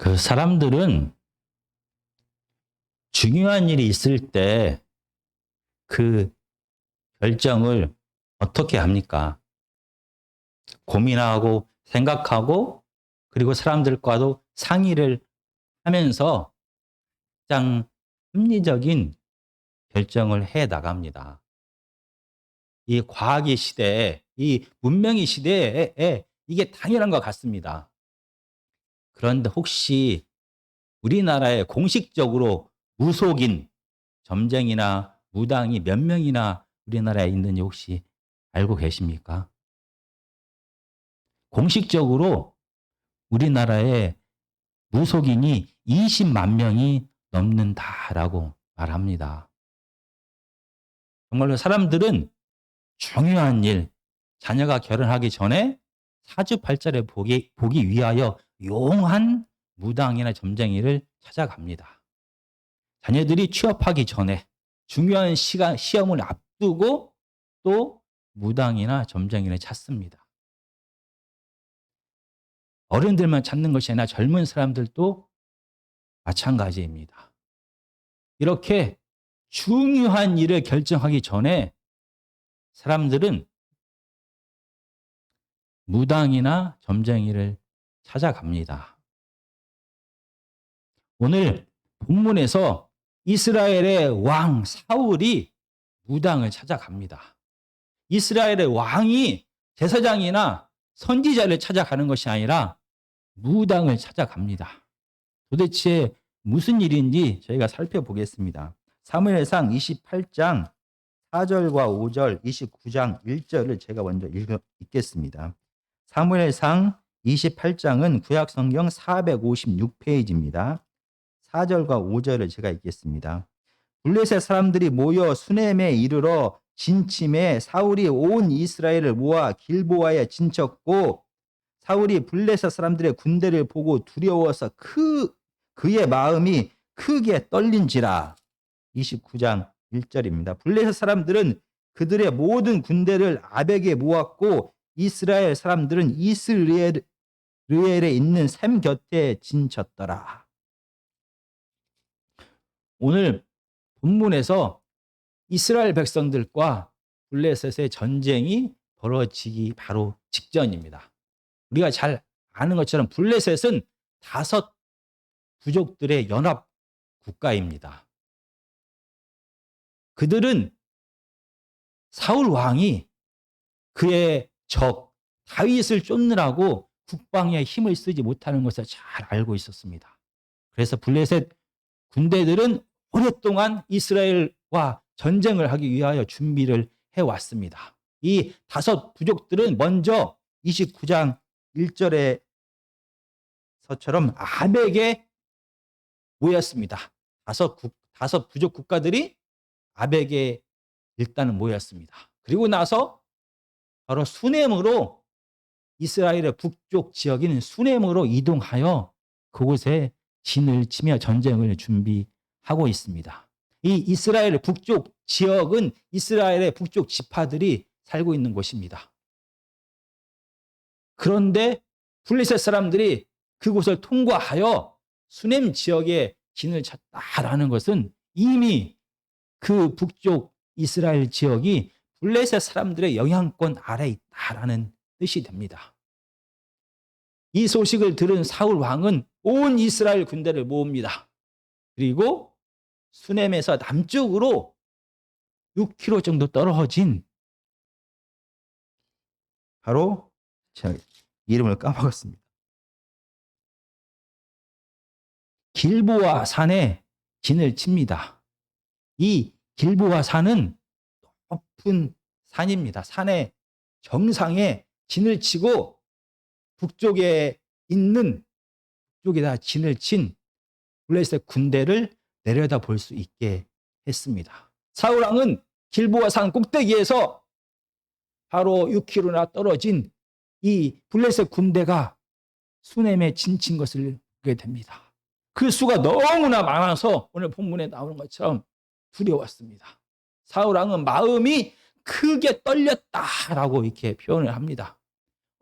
그 사람들은 중요한 일이 있을 때 그 결정을 어떻게 합니까? 고민하고 생각하고 그리고 사람들과도 상의를 하면서 가장 합리적인 결정을 해 나갑니다. 이 과학의 시대에, 이 문명의 시대에 이게 당연한 것 같습니다. 그런데 혹시 우리나라에 공식적으로 무속인, 점쟁이나 무당이 몇 명이나 우리나라에 있는지 혹시 알고 계십니까? 공식적으로 우리나라에 무속인이 20만 명이 넘는다라고 말합니다. 정말로 사람들은 중요한 일, 자녀가 결혼하기 전에 사주팔자를 보기 위하여 용한 무당이나 점쟁이를 찾아갑니다. 자녀들이 취업하기 전에 중요한 시험을 앞두고 또 무당이나 점쟁이를 찾습니다. 어른들만 찾는 것이 아니라 젊은 사람들도 마찬가지입니다. 이렇게 중요한 일을 결정하기 전에 사람들은 무당이나 점쟁이를 찾아갑니다. 오늘 본문에서 이스라엘의 왕 사울이 무당을 찾아갑니다. 이스라엘의 왕이 제사장이나 선지자를 찾아가는 것이 아니라 무당을 찾아갑니다. 도대체 무슨 일인지 저희가 살펴보겠습니다. 사무엘상 28장 4절과 5절, 29장 1절을 제가 먼저 읽겠습니다. 사무엘상 28장은 구약성경 456페이지입니다. 4절과 5절을 제가 읽겠습니다. 블레셋 사람들이 모여 수넴에 이르러 진침해 사울이 온 이스라엘을 모아 길보아에 진쳤고 사울이 블레셋 사람들의 군대를 보고 두려워서 그의 마음이 크게 떨린지라. 29장 1절입니다. 블레셋 사람들은 그들의 모든 군대를 아벡에 모았고 이스라엘 사람들은 이스라엘에 있는 샘 곁에 진쳤더라. 오늘 본문에서 이스라엘 백성들과 블레셋의 전쟁이 벌어지기 바로 직전입니다. 우리가 잘 아는 것처럼 블레셋은 5 부족들의 연합 국가입니다. 그들은 사울 왕이 그의 적 다윗을 쫓느라고 국방에 힘을 쓰지 못하는 것을 잘 알고 있었습니다. 그래서 블레셋 군대들은 오랫동안 이스라엘과 전쟁을 하기 위하여 준비를 해왔습니다. 이 5 부족들은 먼저 29장 1절에서처럼 아벡에 모였습니다. 5 부족 국가들이 아벡에 일단은 모였습니다. 그리고 나서 바로 수넴으로 이스라엘의 북쪽 지역인 수넴으로 이동하여 그곳에 진을 치며 전쟁을 준비하고 있습니다. 이 이스라엘 북쪽 지역은 이스라엘의 북쪽 지파들이 살고 있는 곳입니다. 그런데 블레셋 사람들이 그곳을 통과하여 수넴 지역에 진을 쳤다라는 것은 이미 그 북쪽 이스라엘 지역이 블레셋 사람들의 영향권 아래에 있다라는 뜻이 됩니다. 이 소식을 들은 사울 왕은 온 이스라엘 군대를 모읍니다. 그리고 수넴에서 남쪽으로 6km 정도 떨어진 바로 제가 이름을 까먹었습니다. 길보아 산에 진을 칩니다. 이 길보아 산은 높은 산입니다. 산의 정상에 진을 치고 북쪽에 있는 쪽에다 진을 친 블레셋 군대를 내려다 볼 수 있게 했습니다. 사울 왕은 길보아 산 꼭대기에서 바로 6km나 떨어진 이 블레셋 군대가 수넴에 진친 것을 보게 됩니다. 그 수가 너무나 많아서 오늘 본문에 나오는 것처럼 두려웠습니다. 사울 왕은 마음이 크게 떨렸다라고 이렇게 표현을 합니다.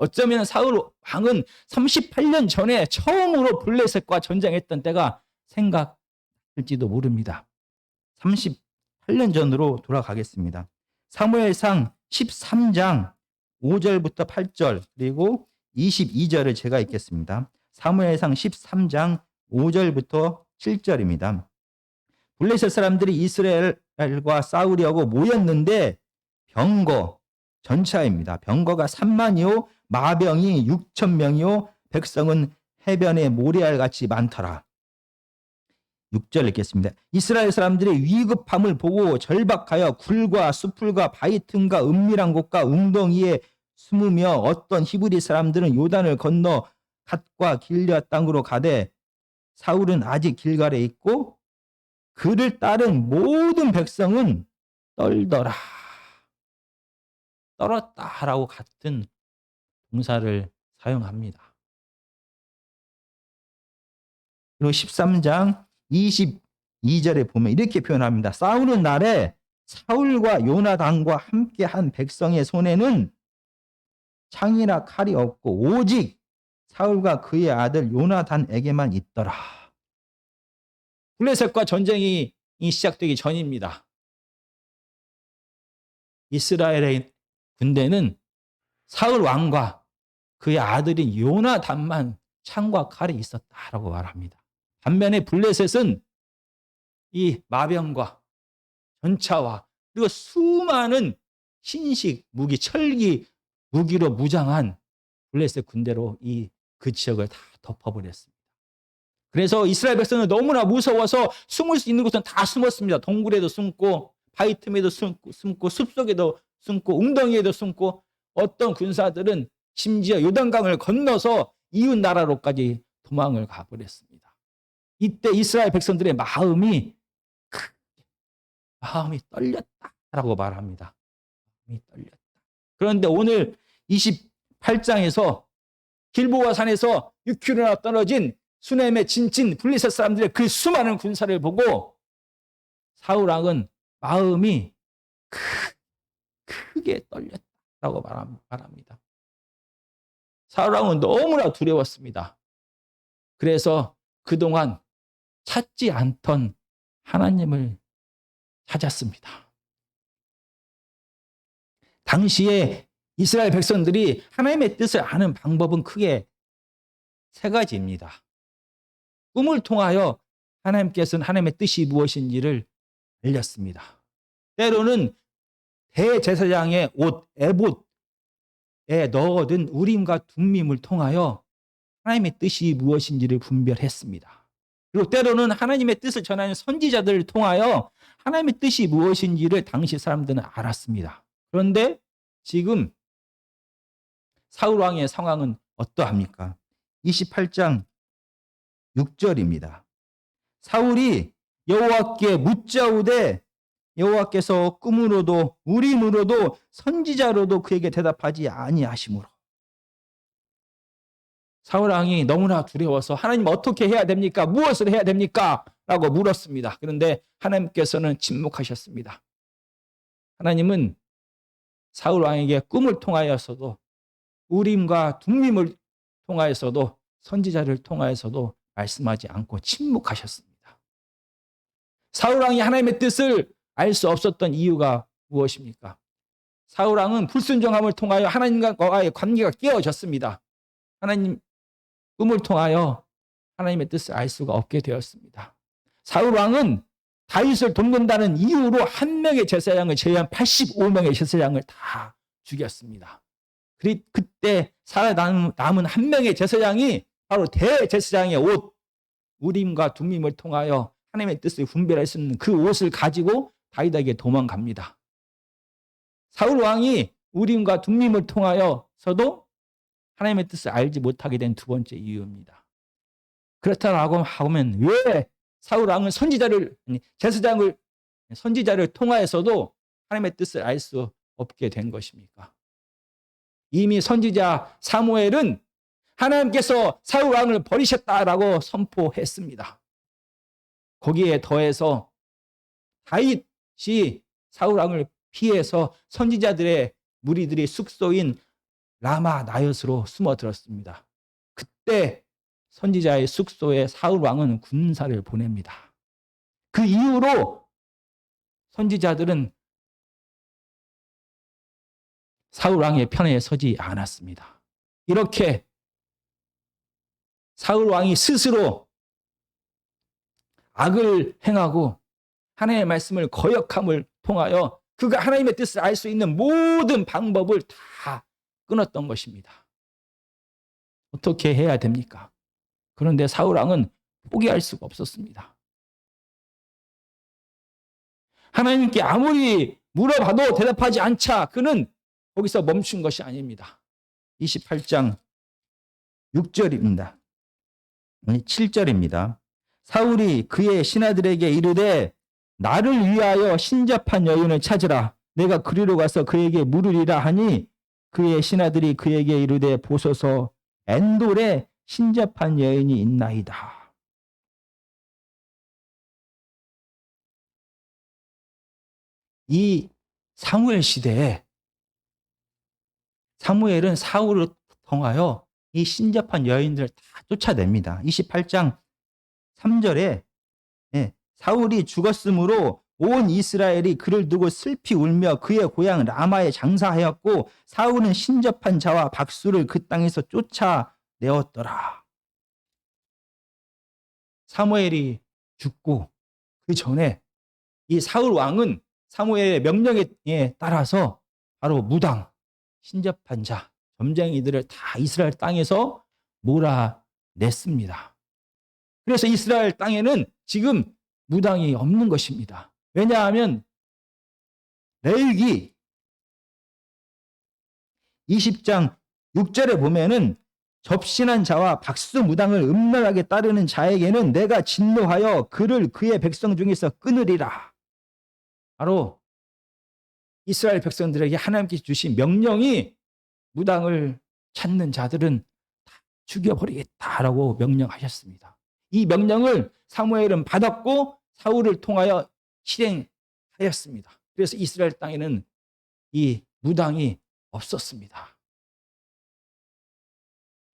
어쩌면 사울 왕은 38년 전에 처음으로 블레셋과 전쟁했던 때가 생각할지도 모릅니다. 38년 전으로 돌아가겠습니다. 사무엘상 13장 5절부터 8절 그리고 22절을 제가 읽겠습니다. 사무엘상 13장 5절부터 7절입니다. 블레셋 사람들이 이스라엘과 싸우려고 모였는데 병거 전차입니다. 병거가 3만이요 마병이 6천 명이요 백성은 해변에 모래알같이 많더라. 6절 읽겠습니다. 이스라엘 사람들의 위급함을 보고 절박하여 굴과 수풀과 바위 틈과 은밀한 곳과 웅덩이에 숨으며 어떤 히브리 사람들은 요단을 건너 갓과 길앗 땅으로 가되 사울은 아직 길갈에 있고 그를 따른 모든 백성은 떨더라. 떨었다라고 같은 동사를 사용합니다. 그리고 13장 22절에 보면 이렇게 표현합니다. 싸우는 날에 사울과 요나단과 함께한 백성의 손에는 창이나 칼이 없고 오직 사울과 그의 아들 요나단에게만 있더라. 블레셋과 전쟁이 시작되기 전입니다. 이스라엘의 군대는 사울 왕과 그의 아들인 요나단만 창과 칼이 있었다라고 말합니다. 반면에 블레셋은 이 마병과 전차와 그리고 수많은 신식 무기, 철기 무기로 무장한 블레셋 군대로 그 지역을 다 덮어버렸습니다. 그래서 이스라엘 백성은 너무나 무서워서 숨을 수 있는 곳은 다 숨었습니다. 동굴에도 숨고 바위 틈에도 숨고 숲속에도 숨고 웅덩이에도 숨고 어떤 군사들은 심지어 요단강을 건너서 이웃 나라로까지 도망을 가버렸습니다. 이때 이스라엘 백성들의 마음이 떨렸다라고 말합니다. 마음이 떨렸다. 그런데 오늘 28장에서 길보아 산에서 6km나 떨어진 수넴의 진친 블레셋 사람들의 그 수많은 군사를 보고 사울 왕은 마음이 크게 떨렸다라고 말합니다. 사울 왕은 너무나 두려웠습니다. 그래서 그동안 찾지 않던 하나님을 찾았습니다. 당시에 이스라엘 백성들이 하나님의 뜻을 아는 방법은 크게 세 가지입니다. 꿈을 통하여 하나님께서는 하나님의 뜻이 무엇인지를 알렸습니다. 때로는 대제사장의 옷, 에봇에 넣어둔 우림과 둠밈을 통하여 하나님의 뜻이 무엇인지를 분별했습니다. 그리고 때로는 하나님의 뜻을 전하는 선지자들을 통하여 하나님의 뜻이 무엇인지를 당시 사람들은 알았습니다. 그런데 지금 사울 왕의 상황은 어떠합니까? 28장 6절입니다. 사울이 여호와께 묻자오되 여호와께서 꿈으로도 우림으로도 선지자로도 그에게 대답하지 아니하시므로. 사울 왕이 너무나 두려워서 하나님 어떻게 해야 됩니까? 무엇을 해야 됩니까? 라고 물었습니다. 그런데 하나님께서는 침묵하셨습니다. 하나님은 사울 왕에게 꿈을 통하여서도 우림과 둠밈을 통하여서도 선지자를 통하여서도 말씀하지 않고 침묵하셨습니다. 사울 왕이 하나님의 뜻을 알 수 없었던 이유가 무엇입니까? 사울 왕은 불순종함을 통하여 하나님과의 관계가 깨어졌습니다. 하나님 꿈을 통하여 하나님의 뜻을 알 수가 없게 되었습니다. 사울 왕은 다윗을 돕는다는 이유로 한 명의 제사장을 제외한 85명의 제사장을 다 죽였습니다. 그때 살아남은 한 명의 제사장이 바로 대제사장의 옷, 우림과 둠밈을 통하여 하나님의 뜻을 분별할 수 있는 그 옷을 가지고 다윗에게 도망갑니다. 사울 왕이 우림과 둠밈을 통하여서도 하나님의 뜻을 알지 못하게 된 두 번째 이유입니다. 그렇다고 하면 왜 사울 왕은 선지자를 통하여서도 하나님의 뜻을 알 수 없게 된 것입니까? 이미 선지자 사무엘은 하나님께서 사울 왕을 버리셨다라고 선포했습니다. 거기에 더해서 다윗이 사울 왕을 피해서 선지자들의 무리들이 숙소인 라마 나엿으로 숨어들었습니다. 그때 선지자의 숙소에 사울 왕은 군사를 보냅니다. 그 이후로 선지자들은 사울 왕의 편에 서지 않았습니다. 이렇게 사울 왕이 스스로 악을 행하고 하나님의 말씀을 거역함을 통하여 그가 하나님의 뜻을 알 수 있는 모든 방법을 다 끊었던 것입니다. 어떻게 해야 됩니까? 그런데 사울 왕은 포기할 수가 없었습니다. 하나님께 아무리 물어봐도 대답하지 않자 그는 거기서 멈춘 것이 아닙니다. 28장 6절입니다. 7절입니다. 사울이 그의 신하들에게 이르되 나를 위하여 신접한 여인을 찾으라. 내가 그리로 가서 그에게 물으리라 하니 그의 신하들이 그에게 이르되 보소서 엔돌에 신접한 여인이 있나이다. 이 사무엘 시대에 사무엘은 사울을 통하여 이 신접한 여인들을 다 쫓아냅니다. 28장 3절에 사울이 죽었으므로 온 이스라엘이 그를 두고 슬피 울며 그의 고향 라마에 장사하였고 사울은 신접한 자와 박수를 그 땅에서 쫓아내었더라. 사무엘이 죽고 그 전에 이 사울 왕은 사무엘의 명령에 따라서 바로 무당, 신접한 자, 점쟁이들을 다 이스라엘 땅에서 몰아냈습니다. 그래서 이스라엘 땅에는 지금 무당이 없는 것입니다. 왜냐하면 레위기 20장 6절에 보면은 접신한 자와 박수 무당을 음란하게 따르는 자에게는 내가 진노하여 그를 그의 백성 중에서 끊으리라. 바로 이스라엘 백성들에게 하나님께서 주신 명령이 무당을 찾는 자들은 다 죽여버리겠다라고 명령하셨습니다. 이 명령을 사무엘은 받았고 사울을 통하여 실행하였습니다. 그래서 이스라엘 땅에는 이 무당이 없었습니다.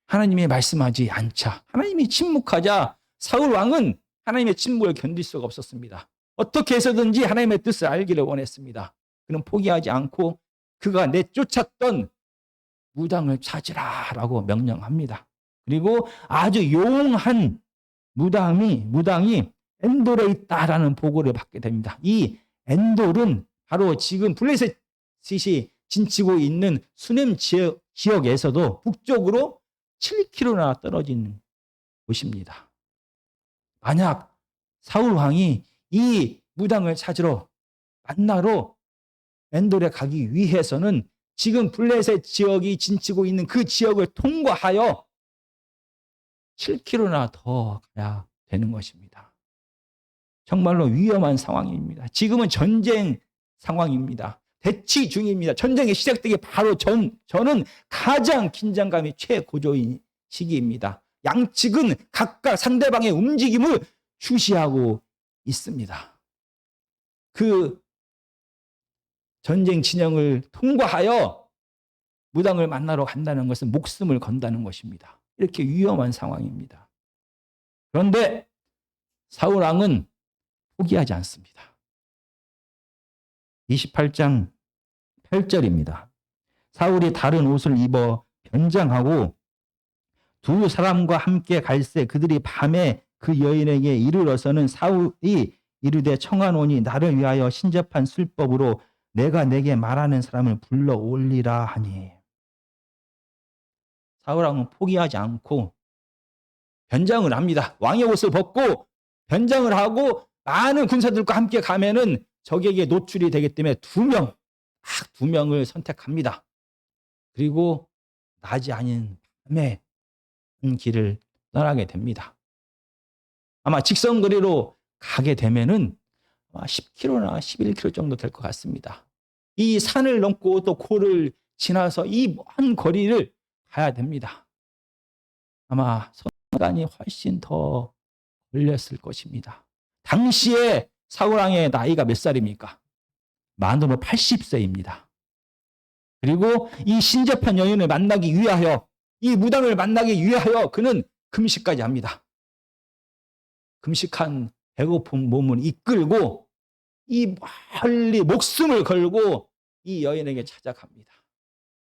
하나님이 말씀하지 않자, 하나님이 침묵하자 사울 왕은 하나님의 침묵을 견딜 수가 없었습니다. 어떻게 해서든지 하나님의 뜻을 알기를 원했습니다. 그는 포기하지 않고 그가 내쫓았던 무당을 찾으라라고 명령합니다. 그리고 아주 용한 무당이 엔돌에 있다라는 보고를 받게 됩니다. 이 엔돌은 바로 지금 블레셋이 진치고 있는 수넴 지역에서도 북쪽으로 7km나 떨어진 곳입니다. 만약 사울 왕이 이 무당을 찾으러 만나러 엔돌에 가기 위해서는 지금 블레셋 지역이 진치고 있는 그 지역을 통과하여 7km나 더 가야 되는 것입니다. 정말로 위험한 상황입니다. 지금은 전쟁 상황입니다. 대치 중입니다. 전쟁이 시작되기 바로 저는 가장 긴장감이 최고조인 시기입니다. 양측은 각각 상대방의 움직임을 주시하고 있습니다. 그 전쟁 진영을 통과하여 무당을 만나러 간다는 것은 목숨을 건다는 것입니다. 이렇게 위험한 상황입니다. 그런데 사울 왕은 포기하지 않습니다. 28장 8절입니다. 사울이 다른 옷을 입어 변장하고 두 사람과 함께 갈새 그들이 밤에 그 여인에게 이르러서는 사울이 이르되 청하노니 나를 위하여 신접한 술법으로 내가 내게 말하는 사람을 불러올리라 하니. 사울 왕은 포기하지 않고 변장을 합니다. 왕의 옷을 벗고 변장을 하고 많은 군사들과 함께 가면은 적에게 노출이 되기 때문에 두 명을 선택합니다. 그리고 낮이 아닌 밤에 길을 떠나게 됩니다. 아마 직선거리로 가게 되면은 10km나 11km 정도 될 것 같습니다. 이 산을 넘고 또 고를 지나서 이 먼 거리를 가야 됩니다. 아마 시간이 훨씬 더 걸렸을 것입니다. 당시에 사울 왕의 나이가 몇 살입니까? 만으로 80세입니다. 그리고 이 신접한 여인을 만나기 위하여, 이 무당을 만나기 위하여 그는 금식까지 합니다. 금식한 배고픈 몸을 이끌고 이 멀리 목숨을 걸고 이 여인에게 찾아갑니다.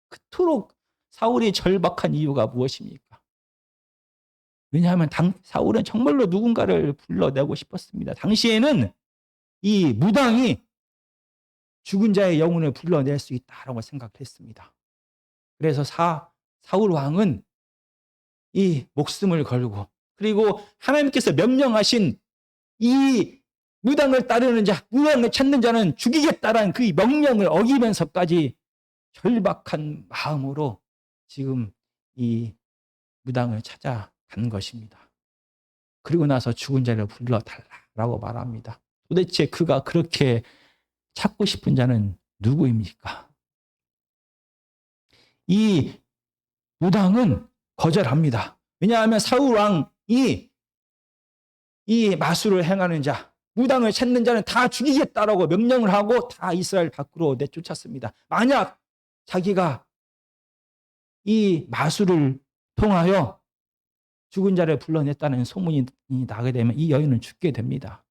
그토록 사울이 절박한 이유가 무엇입니까? 왜냐하면 사울은 정말로 누군가를 불러내고 싶었습니다. 당시에는 이 무당이 죽은 자의 영혼을 불러낼 수 있다라고 생각했습니다. 그래서 사울 왕은 이 목숨을 걸고, 그리고 하나님께서 명령하신 이 무당을 따르는 자, 무당을 찾는 자는 죽이겠다라는 그 명령을 어기면서까지 절박한 마음으로 지금 이 무당을 찾아간 것입니다. 그리고 나서 죽은 자를 불러달라고 말합니다. 도대체 그가 그렇게 찾고 싶은 자는 누구입니까? 이 무당은 거절합니다. 왜냐하면 사울 왕이 이 마술을 행하는 자, 무당을 찾는 자는 다 죽이겠다라고 명령을 하고 다 이스라엘 밖으로 내쫓았습니다. 만약 자기가 이 마술을 통하여 죽은 자를 불러냈다는 소문이 나게 되면 이 여인은 죽게 됩니다.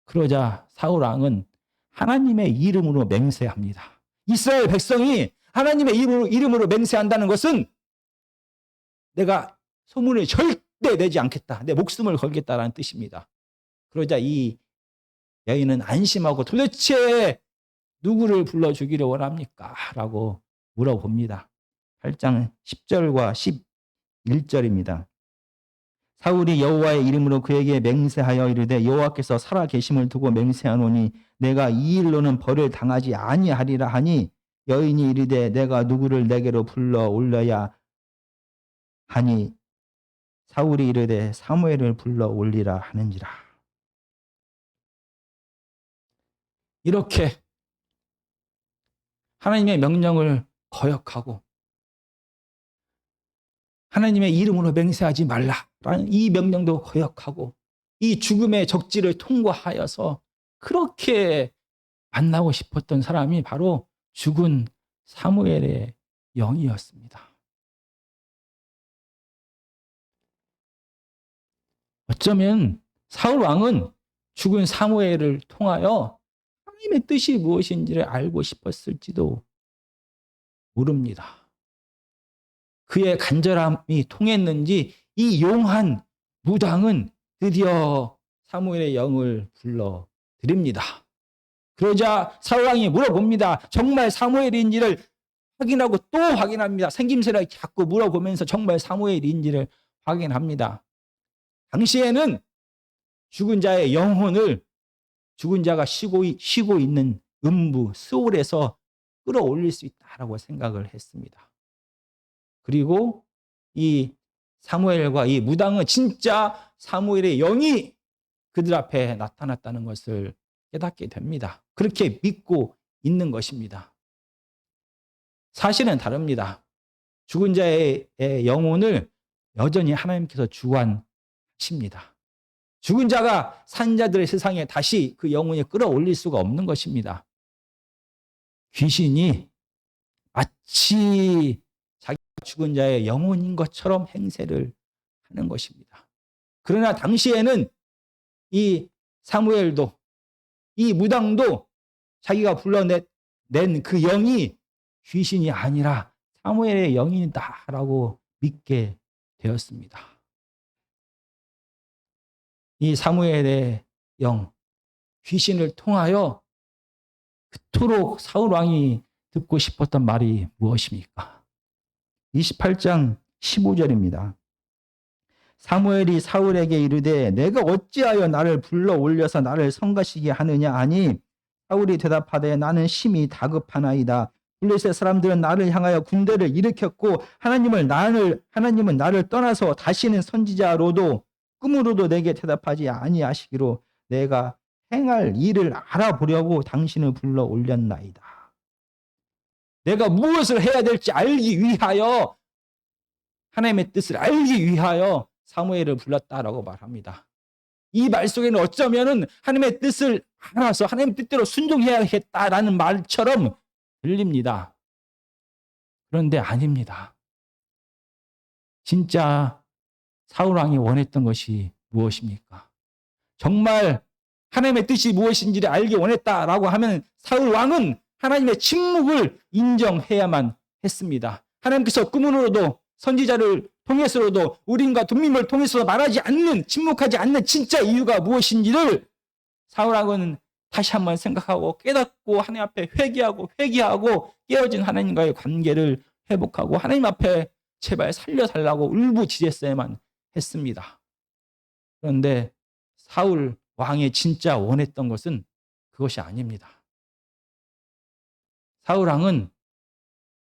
그러자 사울 왕은 하나님의 이름으로 맹세합니다. 이스라엘 백성이 하나님의 이름으로 맹세한다는 것은 내가 소문을 절대 내지 않겠다, 내 목숨을 걸겠다라는 뜻입니다. 그러자 이 여인은 안심하고 도대체 누구를 불러주기를 원합니까? 라고 물어봅니다. 8장 10절과 11절입니다. 사울이 여호와의 이름으로 그에게 맹세하여 이르되 여호와께서 살아 계심을 두고 맹세하노니 내가 이 일로는 벌을 당하지 아니하리라 하니 여인이 이르되 내가 누구를 내게로 불러 올려야 하니 사울이 이르되 사무엘을 불러 올리라 하는지라. 이렇게 하나님의 명령을 거역하고 하나님의 이름으로 맹세하지 말라라는 이 명령도 거역하고 이 죽음의 적지를 통과하여서 그렇게 만나고 싶었던 사람이 바로 죽은 사무엘의 영이었습니다. 어쩌면 사울 왕은 죽은 사무엘을 통하여 하나님의 뜻이 무엇인지를 알고 싶었을지도 모릅니다. 그의 간절함이 통했는지 이 용한 무당은 드디어 사무엘의 영을 불러드립니다. 그러자 사울 왕이 물어봅니다. 정말 사무엘인지를 확인하고 또 확인합니다. 생김새를 자꾸 물어보면서 정말 사무엘인지를 확인합니다. 당시에는 죽은 자의 영혼을 죽은 자가 쉬고 있는 음부 스올에서 끌어올릴 수 있다라고 생각을 했습니다. 그리고 이 사무엘과 이 무당은 진짜 사무엘의 영이 그들 앞에 나타났다는 것을 깨닫게 됩니다. 그렇게 믿고 있는 것입니다. 사실은 다릅니다. 죽은 자의 영혼을 여전히 하나님께서 주관하십니다. 죽은 자가 산 자들의 세상에 다시 그 영혼을 끌어올릴 수가 없는 것입니다. 귀신이 마치 자기가 죽은 자의 영혼인 것처럼 행세를 하는 것입니다. 그러나 당시에는 이 사무엘도 이 무당도 자기가 불러낸 그 영이 귀신이 아니라 사무엘의 영이다라고 믿게 되었습니다. 이 사무엘의 영, 귀신을 통하여 그토록 사울 왕이 듣고 싶었던 말이 무엇입니까? 28장 15절입니다. 사무엘이 사울에게 이르되 내가 어찌하여 나를 불러 올려서 나를 성가시게 하느냐 하니 사울이 대답하되 나는 심히 다급하나이다. 블레셋 사람들은 나를 향하여 군대를 일으켰고 하나님은 나를 떠나서 다시는 선지자로도 꿈으로도 내게 대답하지 아니하시기로 내가 행할 일을 알아보려고 당신을 불러 올렸나이다. 내가 무엇을 해야 될지 알기 위하여, 하나님의 뜻을 알기 위하여 사무엘을 불렀다라고 말합니다. 이 말 속에는 어쩌면은 하나님의 뜻을 알아서 하나님의 뜻대로 순종해야겠다라는 말처럼 들립니다. 그런데 아닙니다. 진짜 사울 왕이 원했던 것이 무엇입니까? 정말 하나님의 뜻이 무엇인지를 알기 원했다라고 하면 사울 왕은 하나님의 침묵을 인정해야만 했습니다. 하나님께서 꿈으로도 선지자를 통해서로도 우리과 동민을 통해서 말하지 않는, 침묵하지 않는 진짜 이유가 무엇인지를 사울 왕은 다시 한번 생각하고 깨닫고 하나님 앞에 회개하고 깨어진 하나님과의 관계를 회복하고 하나님 앞에 제발 살려달라고 울부짖었어야만 했습니다. 그런데 사울 왕이 진짜 원했던 것은 그것이 아닙니다. 사울 왕은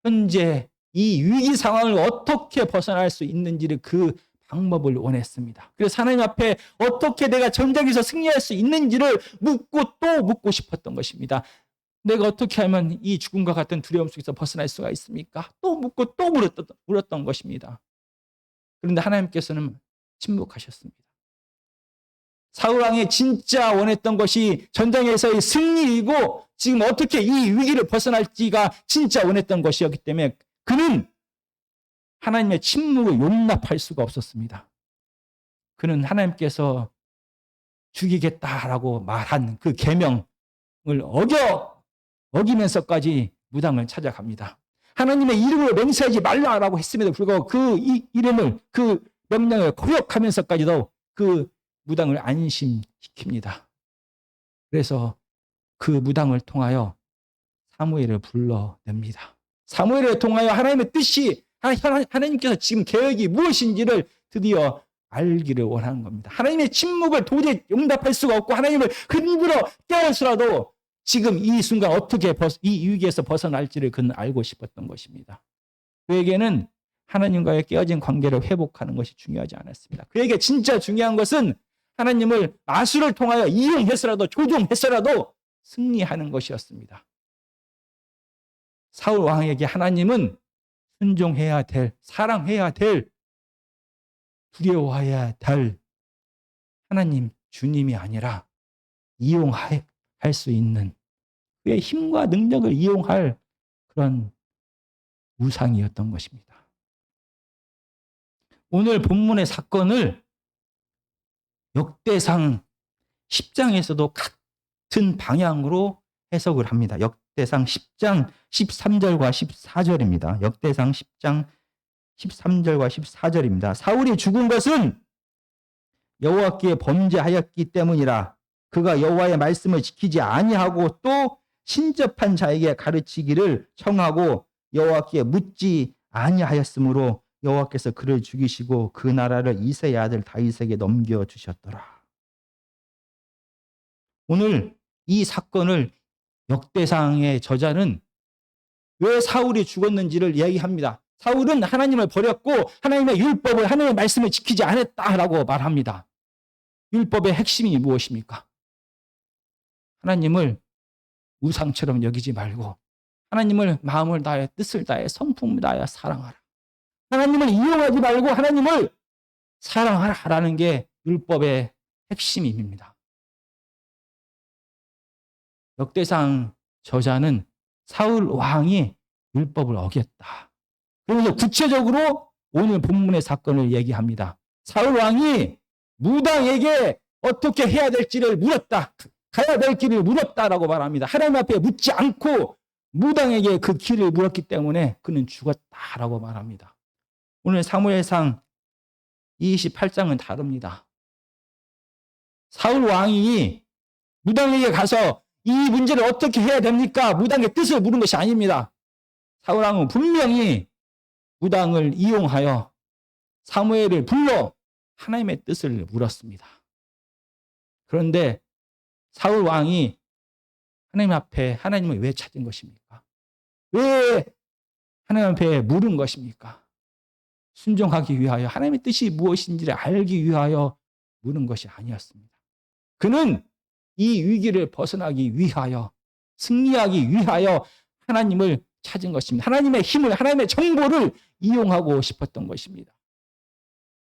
현재 이 위기 상황을 어떻게 벗어날 수 있는지를 그 방법을 원했습니다. 그래서 하나님 앞에 어떻게 내가 전쟁에서 승리할 수 있는지를 묻고 또 묻고 싶었던 것입니다. 내가 어떻게 하면 이 죽음과 같은 두려움 속에서 벗어날 수가 있습니까? 또 묻고 또 물었던 것입니다. 그런데 하나님께서는 침묵하셨습니다. 사울 왕이 진짜 원했던 것이 전쟁에서의 승리이고 지금 어떻게 이 위기를 벗어날지가 진짜 원했던 것이었기 때문에 그는 하나님의 침묵을 용납할 수가 없었습니다. 그는 하나님께서 죽이겠다라고 말한 그 계명을 어기면서까지 무당을 찾아갑니다. 하나님의 이름을 맹세하지 말라라고 했음에도 불구하고 그 이름을, 그 명령을 거역하면서까지도 그 무당을 안심시킵니다. 그래서 그 무당을 통하여 사무엘을 불러냅니다. 사무엘을 통하여 하나님의 뜻이, 하나님께서 지금 계획이 무엇인지를 드디어 알기를 원하는 겁니다. 하나님의 침묵을 도저히 용납할 수가 없고 하나님을 흔들어 깨워서라도 지금 이 순간 어떻게 이 위기에서 벗어날지를 그는 알고 싶었던 것입니다. 그에게는 하나님과의 깨어진 관계를 회복하는 것이 중요하지 않았습니다. 그에게 진짜 중요한 것은 하나님을 마술을 통하여 이용해서라도 조종해서라도 승리하는 것이었습니다. 사울 왕에게 하나님은 순종해야 될, 사랑해야 될, 두려워해야 될 하나님, 주님이 아니라 이용할 수 있는 그의 힘과 능력을 이용할 그런 우상이었던 것입니다. 오늘 본문의 사건을 역대상 10장에서도 같은 방향으로 해석을 합니다. 역대상 10장 13절과 14절입니다. 역대상 10장 13절과 14절입니다. 사울이 죽은 것은 여호와께 범죄하였기 때문이라. 그가 여호와의 말씀을 지키지 아니하고 또 신접한 자에게 가르치기를 청하고 여호와께 묻지 아니하였으므로 여호와께서 그를 죽이시고 그 나라를 이새의 아들 다윗에게 넘겨주셨더라. 오늘 이 사건을 역대상의 저자는 왜 사울이 죽었는지를 이야기합니다. 사울은 하나님을 버렸고 하나님의 율법을, 하나님의 말씀을 지키지 않았다라고 말합니다. 율법의 핵심이 무엇입니까? 하나님을 우상처럼 여기지 말고 하나님을 마음을 다해, 뜻을 다해, 성품을 다해 사랑하라. 하나님을 이용하지 말고 하나님을 사랑하라는 게 율법의 핵심입니다. 역대상 저자는 사울 왕이 율법을 어겼다. 그래서 구체적으로 오늘 본문의 사건을 얘기합니다. 사울 왕이 무당에게 어떻게 해야 될지를 물었다. 가야 될 길을 물었다라고 말합니다. 하나님 앞에 묻지 않고 무당에게 그 길을 물었기 때문에 그는 죽었다라고 말합니다. 오늘 사무엘상 28장은 다릅니다. 사울 왕이 무당에게 가서 이 문제를 어떻게 해야 됩니까? 무당의 뜻을 물은 것이 아닙니다. 사울 왕은 분명히 무당을 이용하여 사무엘을 불러 하나님의 뜻을 물었습니다. 그런데 사울 왕이 하나님 앞에 하나님을 왜 찾은 것입니까? 왜 하나님 앞에 물은 것입니까? 순종하기 위하여, 하나님의 뜻이 무엇인지를 알기 위하여 물은 것이 아니었습니다. 그는 이 위기를 벗어나기 위하여, 승리하기 위하여 하나님을 찾은 것입니다. 하나님의 힘을, 하나님의 정보를 이용하고 싶었던 것입니다.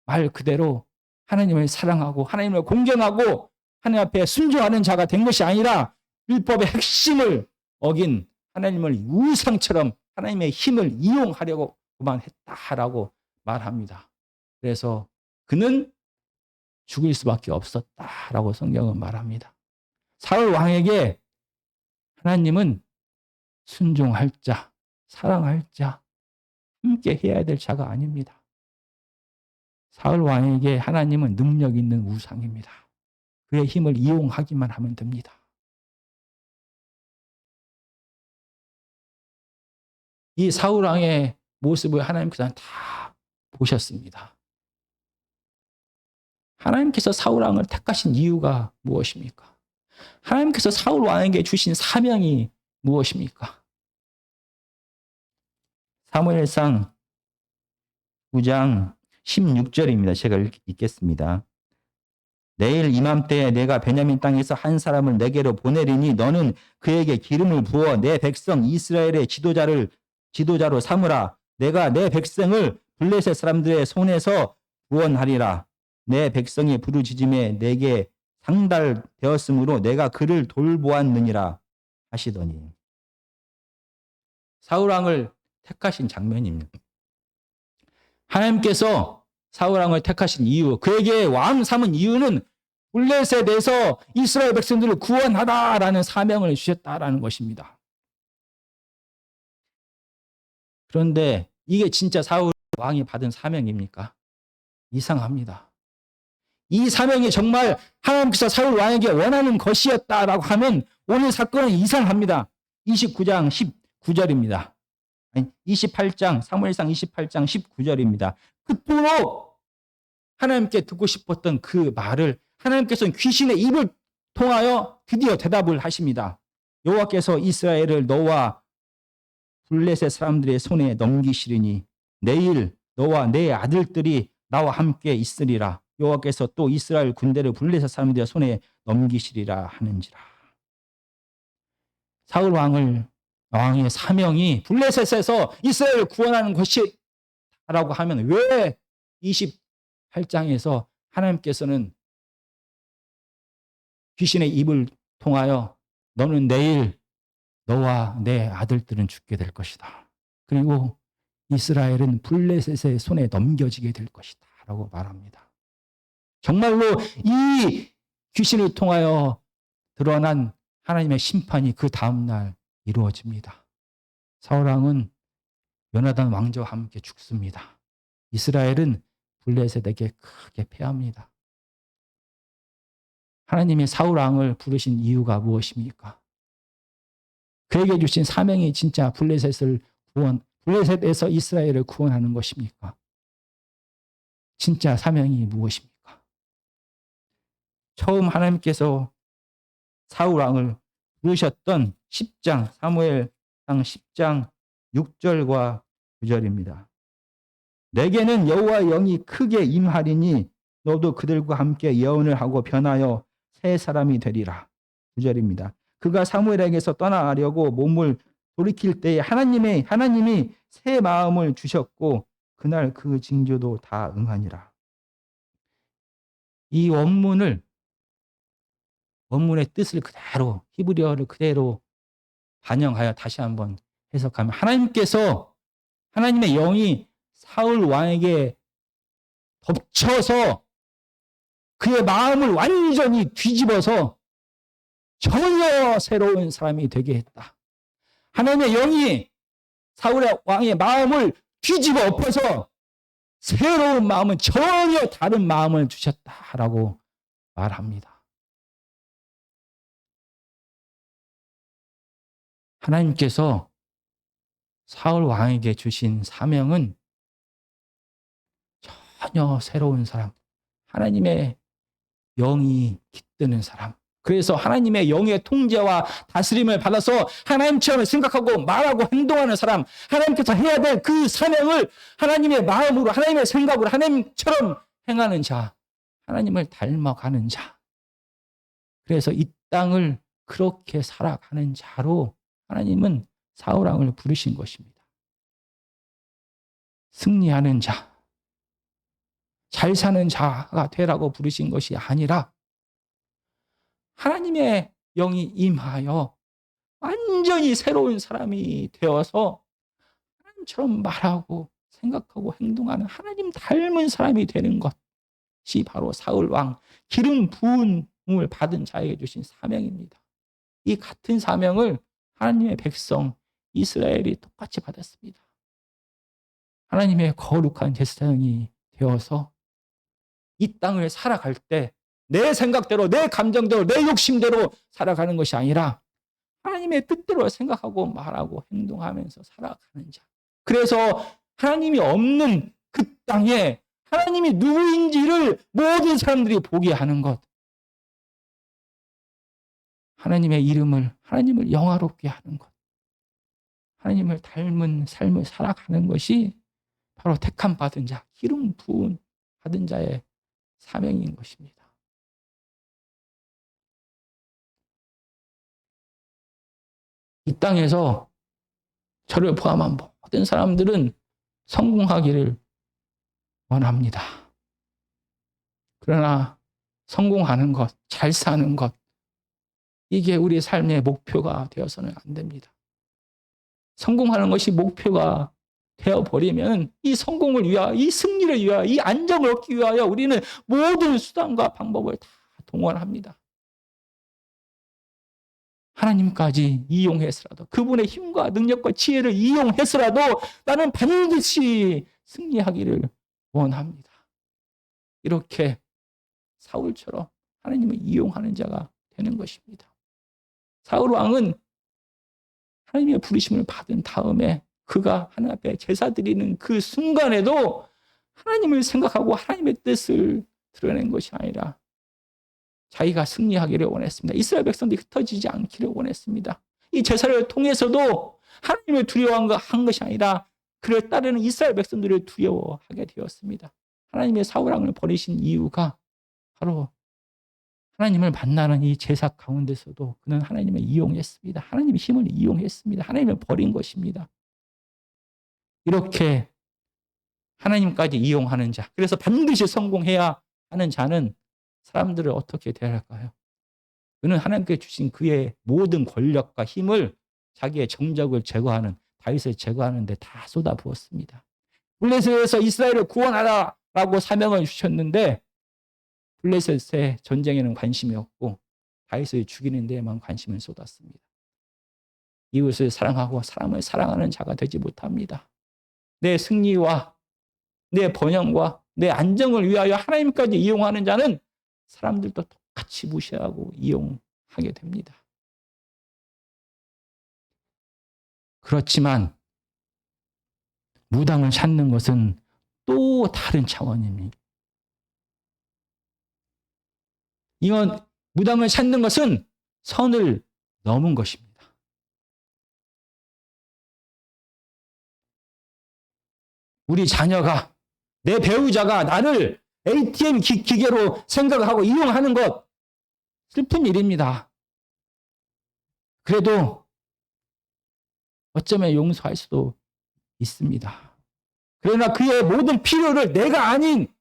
말 그대로 하나님을 사랑하고 하나님을 공경하고 하나님 앞에 순종하는 자가 된 것이 아니라 율법의 핵심을 어긴 하나님을 우상처럼 하나님의 힘을 이용하려고만 했다라고 말합니다. 그래서 그는 죽을 수밖에 없었다라고 성경은 말합니다. 사울 왕에게 하나님은 순종할 자, 사랑할 자, 함께 해야 될 자가 아닙니다. 사울 왕에게 하나님은 능력 있는 우상입니다. 그의 힘을 이용하기만 하면 됩니다. 이 사울 왕의 모습을 하나님께서는 다 보셨습니다. 하나님께서 사울 왕을 택하신 이유가 무엇입니까? 하나님께서 사울 왕에게 주신 사명이 무엇입니까? 사무엘상 9장 16절입니다. 제가 읽겠습니다. 내일 이맘때에 내가 베냐민 땅에서 한 사람을 내게로 보내리니 너는 그에게 기름을 부어 내 백성 이스라엘의 지도자로 삼으라. 내가 내 백성을 블레셋 사람들의 손에서 구원하리라. 내 백성이 부르짖음에 내게 상달되었으므로 내가 그를 돌보았느니라 하시더니. 사울 왕을 택하신 장면입니다. 하나님께서 사울 왕을 택하신 이유, 그에게 왕 삼은 이유는 블레셋에서 이스라엘 백성들을 구원하다라는 사명을 주셨다라는 것입니다. 그런데 이게 진짜 사울 왕이 받은 사명입니까? 이상합니다. 이 사명이 정말 하나님께서 사울 왕에게 원하는 것이었다라고 하면 오늘 사건은 이상합니다. 29장 19절입니다. 28장, 사무엘상 28장 19절입니다. 그토록 하나님께 듣고 싶었던 그 말을 하나님께서는 귀신의 입을 통하여 드디어 대답을 하십니다. 여호와께서 이스라엘을 너와 블레셋 사람들의 손에 넘기시리니 내일 너와 내 아들들이 나와 함께 있으리라. 여호와께서 또 이스라엘 군대를 블레셋 사람들의 손에 넘기시리라 하는지라. 사울 왕의 사명이 블레셋에서 이스라엘을 구원하는 것이라고 하면 왜 28장에서 하나님께서는 귀신의 입을 통하여 너는 내일 너와 내 아들들은 죽게 될 것이다. 그리고 이스라엘은 블레셋의 손에 넘겨지게 될 것이다. 라고 말합니다. 정말로 이 귀신을 통하여 드러난 하나님의 심판이 그 다음날 이루어집니다. 사울 왕은 요나단 왕자와 함께 죽습니다. 이스라엘은 블레셋에게 크게 패합니다. 하나님이 사울 왕을 부르신 이유가 무엇입니까? 그에게 주신 사명이 진짜 블레셋에서 이스라엘을 구원하는 것입니까? 진짜 사명이 무엇입니까? 처음 하나님께서 사울 왕을 부르셨던 10장, 사무엘상 10장 6절과 9절입니다. 내게는 여호와의 영이 크게 임하리니 너도 그들과 함께 예언을 하고 변하여 새 사람이 되리라. 9절입니다. 그가 사무엘에게서 떠나가려고 몸을 돌이킬 때에 하나님이 새 마음을 주셨고 그날 그 징조도 다 응하니라. 이 원문의 뜻을 그대로 히브리어를 그대로 반영하여 다시 한번 해석하면 하나님의 영이 사울 왕에게 덮쳐서 그의 마음을 완전히 뒤집어서 전혀 새로운 사람이 되게 했다. 하나님의 영이 사울 왕의 마음을 뒤집어 엎어서 새로운 마음은 전혀 다른 마음을 주셨다라고 말합니다. 하나님께서 사울 왕에게 주신 사명은 전혀 새로운 사람, 하나님의 영이 깃드는 사람, 그래서 하나님의 영의 통제와 다스림을 받아서 하나님처럼 생각하고 말하고 행동하는 사람, 하나님께서 해야 될 그 사명을 하나님의 마음으로, 하나님의 생각으로 하나님처럼 행하는 자, 하나님을 닮아가는 자, 그래서 이 땅을 그렇게 살아가는 자로 하나님은 사울 왕을 부르신 것입니다. 승리하는 자, 잘 사는 자가 되라고 부르신 것이 아니라 하나님의 영이 임하여 완전히 새로운 사람이 되어서 하나님처럼 말하고 생각하고 행동하는 하나님 닮은 사람이 되는 것이 바로 사울 왕 기름 부음을 받은 자에게 주신 사명입니다. 이 같은 사명을 하나님의 백성 이스라엘이 똑같이 받았습니다. 하나님의 거룩한 제사장이 되어서 이 땅을 살아갈 때 내 생각대로, 내 감정대로, 내 욕심대로 살아가는 것이 아니라 하나님의 뜻대로 생각하고 말하고 행동하면서 살아가는 자. 그래서 하나님이 없는 그 땅에 하나님이 누구인지를 모든 사람들이 보게 하는 것. 하나님의 이름을, 하나님을 영화롭게 하는 것. 하나님을 닮은 삶을 살아가는 것이 바로 택함 받은 자, 기름 부은 받은 자의 사명인 것입니다. 이 땅에서 저를 포함한 모든 사람들은 성공하기를 원합니다. 그러나 성공하는 것, 잘 사는 것, 이게 우리 삶의 목표가 되어서는 안 됩니다. 성공하는 것이 목표가 되어버리면 이 성공을 위하여, 이 승리를 위하여, 이 안정을 얻기 위하여 우리는 모든 수단과 방법을 다 동원합니다. 하나님까지 이용해서라도 그분의 힘과 능력과 지혜를 이용해서라도 나는 반드시 승리하기를 원합니다. 이렇게 사울처럼 하나님을 이용하는 자가 되는 것입니다. 사울 왕은 하나님의 부르심을 받은 다음에 그가 하나님 앞에 제사 드리는 그 순간에도 하나님을 생각하고 하나님의 뜻을 드러낸 것이 아니라 자기가 승리하기를 원했습니다. 이스라엘 백성들이 흩어지지 않기를 원했습니다. 이 제사를 통해서도 하나님을 두려워한 것이 아니라 그를 따르는 이스라엘 백성들을 두려워하게 되었습니다. 하나님의 사울 왕을 버리신 이유가 바로 하나님을 만나는 이 제사 가운데서도 그는 하나님을 이용했습니다. 하나님의 힘을 이용했습니다. 하나님을 버린 것입니다. 이렇게 하나님까지 이용하는 자, 그래서 반드시 성공해야 하는 자는 사람들을 어떻게 대할까요? 그는 하나님께 주신 그의 모든 권력과 힘을 자기의 정적을 제거하는, 다윗을 제거하는 데 다 쏟아부었습니다. 블레셋에서 이스라엘을 구원하라라고 사명을 주셨는데 블레셋의 전쟁에는 관심이 없고 다윗을 죽이는 데에만 관심을 쏟았습니다. 이웃을 사랑하고 사람을 사랑하는 자가 되지 못합니다. 내 승리와 내 번영과 내 안정을 위하여 하나님까지 이용하는 자는 사람들도 똑같이 무시하고 이용하게 됩니다. 그렇지만 무당을 찾는 것은 또 다른 차원입니다. 이건 무당을 찾는 것은 선을 넘은 것입니다. 우리 자녀가, 내 배우자가 나를 ATM 기계로 생각하고 이용하는 것, 슬픈 일입니다. 그래도 어쩌면 용서할 수도 있습니다. 그러나 그의 모든 필요를 내가 아닌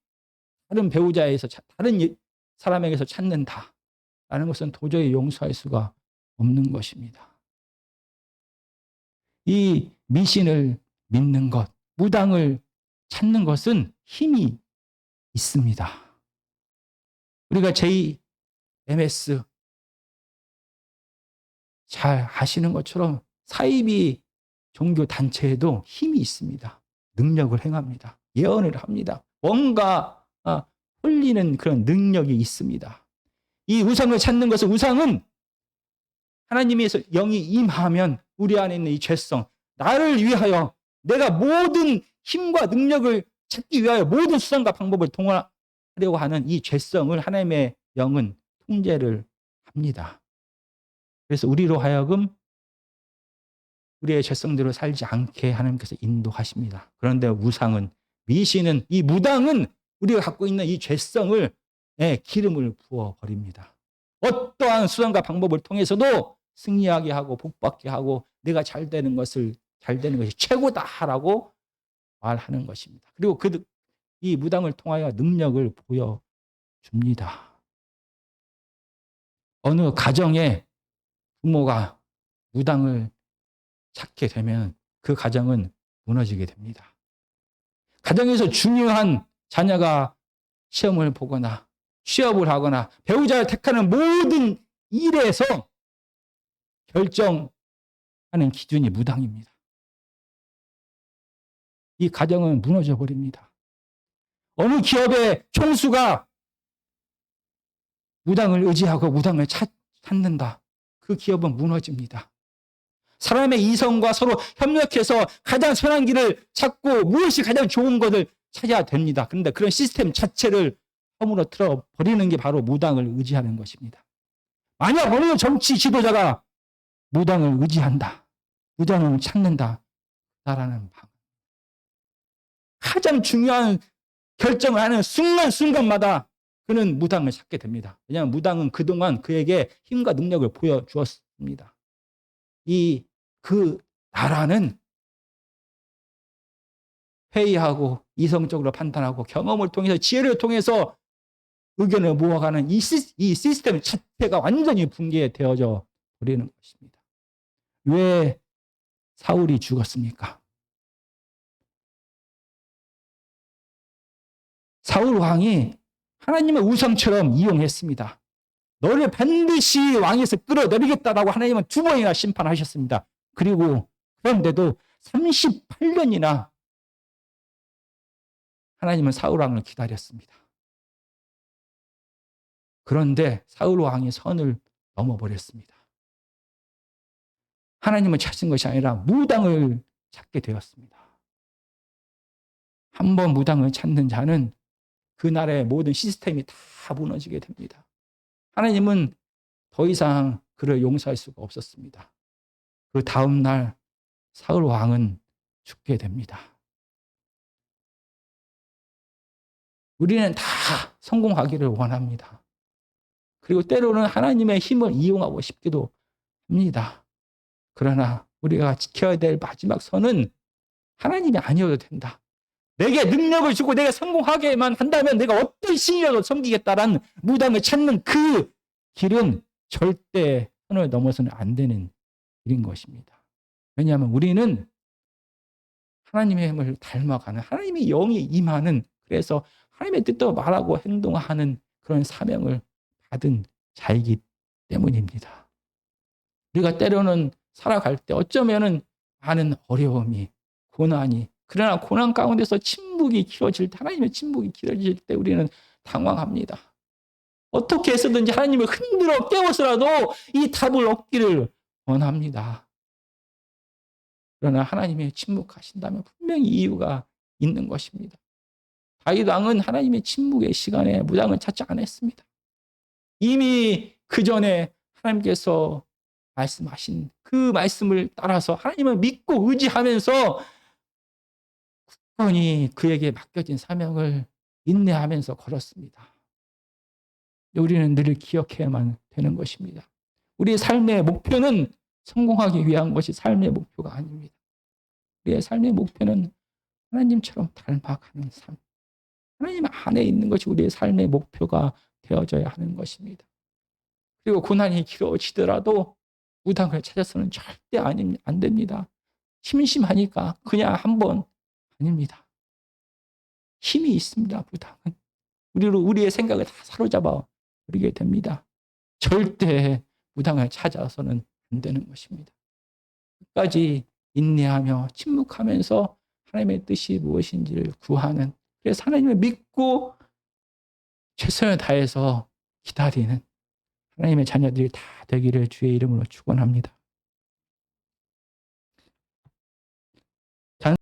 다른 배우자에서, 다른 사람에게서 찾는다라는 것은 도저히 용서할 수가 없는 것입니다. 이 미신을 믿는 것, 무당을 찾는 것은 힘이 있습니다. 우리가 JMS 잘 아시는 것처럼 사이비 종교 단체에도 힘이 있습니다. 능력을 행합니다. 예언을 합니다. 뭔가 홀리는 그런 능력이 있습니다. 이 우상을 찾는 것은, 우상은 하나님에서 영이 임하면 우리 안에 있는 이 죄성, 나를 위하여 내가 모든 힘과 능력을 찾기 위하여 모든 수단과 방법을 동원하려고 하는 이 죄성을 하나님의 영은 통제를 합니다. 그래서 우리로 하여금 우리의 죄성대로 살지 않게 하나님께서 인도하십니다. 그런데 우상은, 미신은, 이 무당은 우리가 갖고 있는 이 죄성을 기름을 부어버립니다. 어떠한 수단과 방법을 통해서도 승리하게 하고 복받게 하고 내가 잘 되는 것이 최고다라고 말하는 것입니다. 그리고 이 무당을 통하여 능력을 보여줍니다. 어느 가정에 부모가 무당을 찾게 되면 그 가정은 무너지게 됩니다. 가정에서 중요한 자녀가 시험을 보거나 취업을 하거나 배우자를 택하는 모든 일에서 결정하는 기준이 무당입니다. 이 가정은 무너져 버립니다. 어느 기업의 총수가 무당을 의지하고 무당을 찾는다. 그 기업은 무너집니다. 사람의 이성과 서로 협력해서 가장 선한 길을 찾고 무엇이 가장 좋은 것을 찾아야 됩니다. 그런데 그런 시스템 자체를 허물어뜨려 버리는 게 바로 무당을 의지하는 것입니다. 만약 어느 정치 지도자가 무당을 의지한다, 무당을 찾는다, 라는 방. 가장 중요한 결정을 하는 순간순간마다 그는 무당을 찾게 됩니다. 왜냐하면 무당은 그동안 그에게 힘과 능력을 보여주었습니다. 그 나라는 회의하고 이성적으로 판단하고 경험을 통해서 지혜를 통해서 의견을 모아가는 이 시스템 자체가 완전히 붕괴되어져 버리는 것입니다. 왜 사울이 죽었습니까? 사울 왕이 하나님의 우상처럼 이용했습니다. 너를 반드시 왕에서 끌어내리겠다라고 하나님은 2번이나 심판하셨습니다. 그리고 그런데도 38년이나 하나님은 사울 왕을 기다렸습니다. 그런데 사울 왕이 선을 넘어버렸습니다. 하나님을 찾은 것이 아니라 무당을 찾게 되었습니다. 한 번 무당을 찾는 자는 그 나라의 모든 시스템이 다 무너지게 됩니다. 하나님은 더 이상 그를 용서할 수가 없었습니다. 그 다음 날 사울 왕은 죽게 됩니다. 우리는 다 성공하기를 원합니다. 그리고 때로는 하나님의 힘을 이용하고 싶기도 합니다. 그러나 우리가 지켜야 될 마지막 선은 하나님이 아니어도 된다. 내게 능력을 주고 내가 성공하게만 한다면 내가 어떤 신이라도 섬기겠다라는 무당을 찾는 그 길은 절대 선을 넘어서는 안 되는 길인 것입니다. 왜냐하면 우리는 하나님의 힘을 닮아가는 하나님의 영이 임하는 그래서 하나님의 뜻대로 말하고 행동하는 그런 사명을 받은 자이기 때문입니다. 우리가 때로는 살아갈 때 어쩌면은 많은 어려움이 고난이 그러나 고난 가운데서 침묵이 길어질 때 하나님의 침묵이 길어질 때 우리는 당황합니다. 어떻게 해서든지 하나님을 흔들어 깨워서라도 이 답을 얻기를 원합니다. 그러나 하나님의 침묵하신다면 분명히 이유가 있는 것입니다. 다윗 왕은 하나님의 침묵의 시간에 무당을 찾지 않았습니다. 이미 그 전에 하나님께서 말씀하신 그 말씀을 따라서 하나님을 믿고 의지하면서 굳건히 그에게 맡겨진 사명을 인내하면서 걸었습니다. 우리는 늘 기억해야만 되는 것입니다. 우리의 삶의 목표는 성공하기 위한 것이 삶의 목표가 아닙니다. 우리의 삶의 목표는 하나님처럼 닮아가는 삶. 하나님 안에 있는 것이 우리의 삶의 목표가 되어져야 하는 것입니다. 그리고 고난이 길어지더라도 무당을 찾아서는 절대 안 됩니다. 심심하니까 그냥 한번 아닙니다. 힘이 있습니다. 무당은. 우리의 생각을 다 사로잡아 버리게 됩니다. 절대 무당을 찾아서는 안 되는 것입니다. 끝까지 인내하며 침묵하면서 하나님의 뜻이 무엇인지를 구하는 그래서 하나님을 믿고 최선을 다해서 기다리는 하나님의 자녀들이 다 되기를 주의 이름으로 축원합니다.